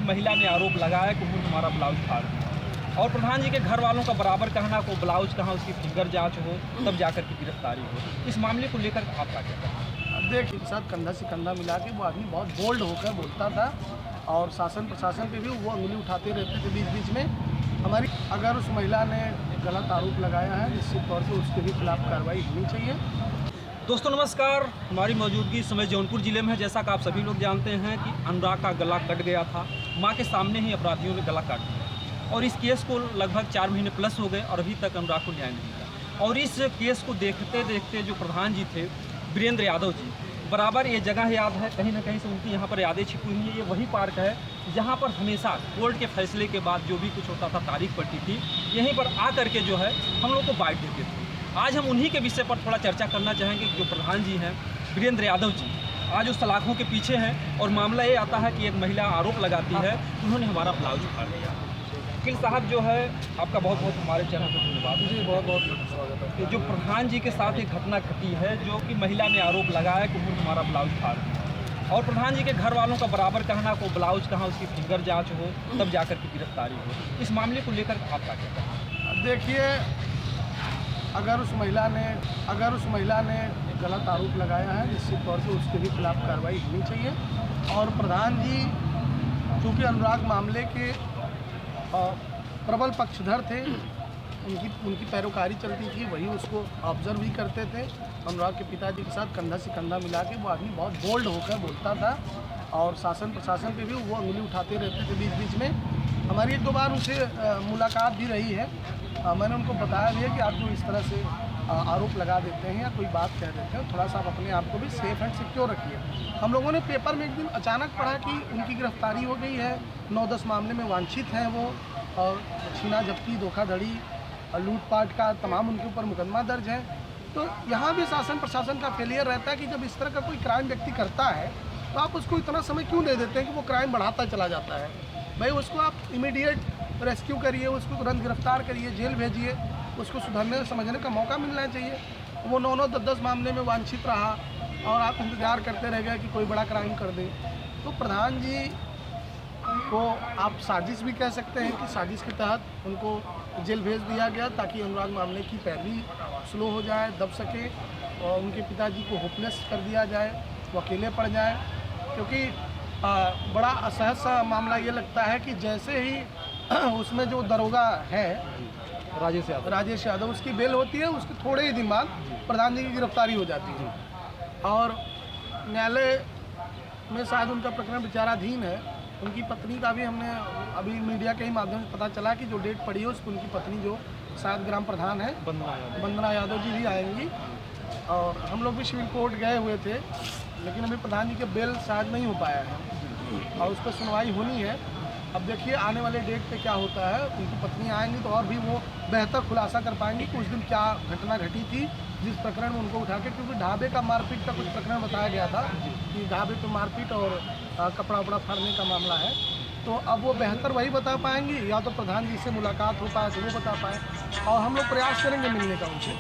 महिला ने आरोप लगाया कि उन्होंने हमारा ब्लाउज फाड़ दिया और प्रधान जी के घर वालों का बराबर कहना को ब्लाउज कहाँ उसकी फिंगर जांच हो तब जाकर के गिरफ्तारी हो। इस मामले को लेकर आप क्या कहते हैं? देखिए, साथ कंधा से कंधा मिला के वो आदमी बहुत बोल्ड होकर बोलता था और शासन प्रशासन पे भी वो उंगली उठाते रहते थे बीच बीच में। हमारी अगर उस महिला ने गलत आरोप लगाया है निश्चित तौर से उसके भी खिलाफ कार्रवाई होनी चाहिए। दोस्तों नमस्कार, हमारी मौजूदगी इस समय जौनपुर ज़िले में है। जैसा कि आप सभी लोग जानते हैं कि अनुराग का गला कट गया था, मां के सामने ही अपराधियों ने गला काट दिया और इस केस को लगभग 4 महीने प्लस हो गए और अभी तक अनुराग को न्याय नहीं मिला। और इस केस को देखते देखते जो प्रधान जी थे वीरेंद्र यादव जी, बराबर ये जगह याद है, कहीं ना कहीं से उनकी यहाँ पर यादें छिपी हुई हैं। ये वही पार्क है जहाँ पर हमेशा कोर्ट के फैसले के बाद जो भी कुछ होता था तारीख पड़ती थी, यहीं पर आ करके जो है हम लोग को बांट देते थे। आज हम उन्हीं के विषय पर थोड़ा चर्चा करना चाहेंगे। जो प्रधान जी हैं वीरेंद्र यादव जी, आज उस सलाखों के पीछे हैं और मामला ये आता है कि एक महिला आरोप लगाती है उन्होंने हमारा ब्लाउज फाड़ दिया। वकील साहब जो है, आपका बहुत बहुत हमारे चैनल पर धन्यवाद। जी बहुत बहुत स्वागत है। जो प्रधान जी के साथ एक घटना घटी है जो कि महिला ने आरोप लगाया कि उन्होंने हमारा ब्लाउज फाड़ दिया और प्रधान जी के घर वालों का बराबर कहना को ब्लाउज कहाँ उसकी फिंगर जांच हो तब जाकर के गिरफ्तारी हो। इस मामले को लेकर आप क्या कहते हैं? देखिए, अगर उस महिला ने गलत आरोप लगाया है निश्चित तौर से उसके भी खिलाफ कार्रवाई होनी चाहिए। और प्रधान जी चूँकि अनुराग मामले के प्रबल पक्षधर थे, उनकी पैरोकारी चलती थी, वही उसको ऑब्जर्व भी करते थे। अनुराग के पिताजी के साथ कंधा से कंधा मिला के वो आदमी बहुत बोल्ड होकर बोलता था और शासन प्रशासन पे भी वो उंगली उठाते रहते थे बीच बीच में। हमारी 1-2 बार उनसे मुलाकात भी रही है। मैंने उनको बताया भी है कि आप जो इस तरह से आरोप लगा देते हैं या कोई बात कह देते हैं, थोड़ा सा आप अपने आप को भी सेफ एंड सिक्योर रखिए। हम लोगों ने पेपर में एक दिन अचानक पढ़ा कि उनकी गिरफ्तारी हो गई है, 9-10 मामले में वांछित हैं वो, और छीना झपटी, धोखाधड़ी, लूटपाट का तमाम उनके ऊपर मुकदमा दर्ज है। तो यहाँ भी शासन प्रशासन का फेलियर रहता है कि जब इस तरह का कोई क्राइम व्यक्ति करता है तो आप उसको इतना समय क्यों दे देते हैं कि वो क्राइम बढ़ाता चला जाता है। भाई उसको आप इमीडिएट रेस्क्यू करिए, उसको तुरंत गिरफ्तार करिए, जेल भेजिए, उसको सुधरने समझने का मौका मिलना चाहिए। वो 9-9, 10-10 मामले में वांछित रहा और आप इंतज़ार करते रह गए कि कोई बड़ा क्राइम कर दे। तो प्रधान जी को आप साजिश भी कह सकते हैं कि साजिश के तहत उनको जेल भेज दिया गया ताकि अनुराग मामले की पैरवी स्लो हो जाए, दब सके और उनके पिताजी को होपलेस कर दिया जाए, वो अकेले पड़ जाए। क्योंकि बड़ा असहज सा मामला ये लगता है कि जैसे ही उसमें जो दरोगा है राजेश यादव, उसकी बेल होती है, उसके थोड़े ही दिन बाद प्रधान जी की गिरफ्तारी हो जाती है और न्यायालय में शायद उनका प्रकरण विचाराधीन है। उनकी पत्नी का भी हमने अभी मीडिया के ही माध्यम से पता चला कि जो डेट पड़ी है उस पर उनकी पत्नी जो शायद ग्राम प्रधान है वंदना यादव जी भी आएंगी। और हम लोग भी सिविल कोर्ट गए हुए थे, लेकिन अभी प्रधान जी के बेल शायद नहीं हो पाया है और उस पर सुनवाई होनी है। अब देखिए आने वाले डेट पे क्या होता है। उनकी पत्नी आएंगी तो और भी वो बेहतर खुलासा कर पाएंगी कि उस दिन क्या घटना घटी थी जिस प्रकरण में उनको उठा के, क्योंकि ढाबे का मारपीट का कुछ प्रकरण बताया गया था कि ढाबे पे मारपीट और कपड़ा वपड़ा फाड़ने का मामला है। तो अब वो बेहतर वही बता पाएंगी या तो प्रधान जी से मुलाकात हो पाए तो वो बता पाएँ और हम लोग प्रयास करेंगे मिलने का उनसे।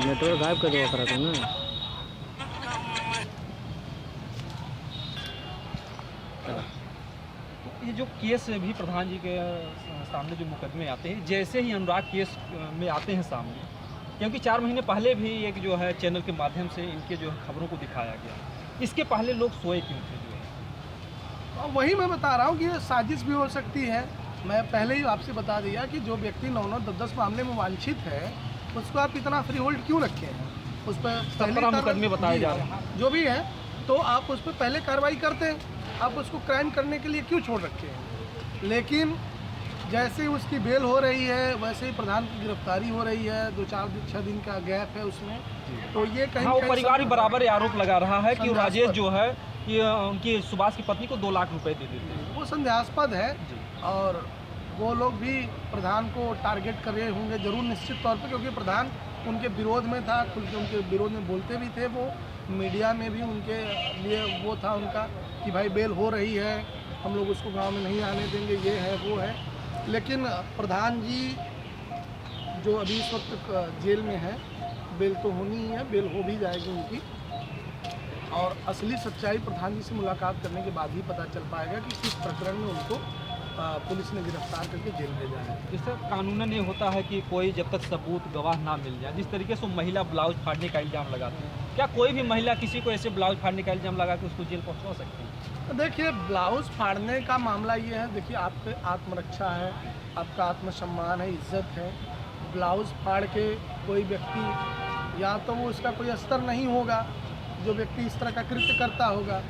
नेटवर्क गायब कर दो करा तुमने। ये जो केस भी प्रधान जी के सामने जो मुकदमे आते हैं, जैसे ही अनुराग केस में आते हैं सामने, क्योंकि 4 महीने पहले भी एक जो है चैनल के माध्यम से इनके जो खबरों को दिखाया गया, इसके पहले लोग सोए क्यों थे? जो है वही मैं बता रहा हूँ कि ये साजिश भी हो सकती है। मैं पहले ही आपसे बता दिया कि जो व्यक्ति 9-9, 10-10 मामले में वांछित है उसको आप इतना फ्री होल्ड क्यों रखे हैं। उस पर 17 मुकदमे बताए जा रहे हैं जो भी है, तो आप उस पर पहले कार्रवाई करते हैं, आप उसको क्राइम करने के लिए क्यों छोड़ रखे हैं। लेकिन जैसे ही उसकी बेल हो रही है वैसे ही प्रधान की गिरफ्तारी हो रही है, 2-4-6 दिन का गैप है उसमें। तो ये कहीं वो परिवार भी बराबर आरोप लगा रहा है कि राजेश जो है कि उनकी सुभाष की पत्नी को 2 लाख रुपए दे देते हैं। वो संदेहास्पद है और वो लोग भी प्रधान को टारगेट कर रहे होंगे जरूर निश्चित तौर पे, क्योंकि प्रधान उनके विरोध में था, खुल के उनके विरोध में बोलते भी थे। वो मीडिया में भी उनके लिए वो था उनका कि भाई बेल हो रही है, हम लोग उसको गांव में नहीं आने देंगे, ये है वो है। लेकिन प्रधान जी जो अभी इस वक्त जेल में है बेल तो होनी ही है, बेल हो भी जाएगी उनकी। और असली सच्चाई प्रधान जी से मुलाकात करने के बाद ही पता चल पाएगा कि किस प्रकरण में उनको पुलिस ने गिरफ्तार करके जेल भेजा है। इससे कानूनन ये होता है कि कोई जब तक सबूत गवाह ना मिल जाए, जिस तरीके से वो महिला ब्लाउज फाड़ने का इल्ज़ाम लगाती है, क्या कोई भी महिला किसी को ऐसे ब्लाउज फाड़ने का इल्ज़ाम लगा के उसको जेल पहुंचा सकती है? तो देखिए, ब्लाउज फाड़ने का मामला ये है, देखिए आपके आत्मरक्षा है, आपका आत्मसम्मान है, इज्जत है। ब्लाउज फाड़ के कोई व्यक्ति, या तो वो उसका कोई स्तर नहीं होगा जो व्यक्ति इस तरह का कृत्य करता होगा,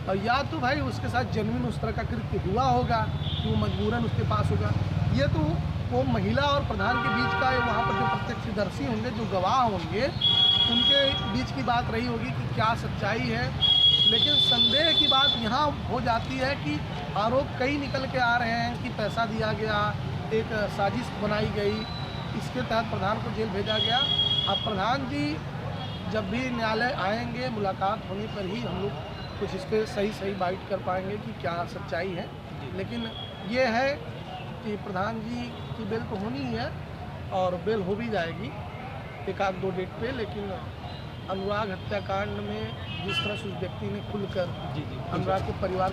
और या तो भाई उसके साथ जेन्युइन उस तरह का कृत्य हुआ होगा कि वो मजबूरन उसके पास होगा। ये तो वो महिला और प्रधान के बीच का, वहाँ पर जो प्रत्यक्षदर्शी होंगे, जो गवाह होंगे, उनके बीच की बात रही होगी कि क्या सच्चाई है। लेकिन संदेह की बात यहाँ हो जाती है कि आरोप कई निकल के आ रहे हैं कि पैसा दिया गया, एक साजिश बनाई गई, इसके तहत प्रधान को जेल भेजा गया। अब प्रधान जी जब भी न्यायालय आएंगे, मुलाकात होने पर ही हम लोग कुछ इस पर सही बाइट कर पाएंगे कि क्या सच्चाई है। लेकिन ये है कि प्रधान जी की बेल तो होनी ही है और बेल हो भी जाएगी एक आध दो डेट पे। लेकिन अनुराग हत्याकांड में जिस तरह से उस व्यक्ति ने खुलकर जी अनुराग के परिवार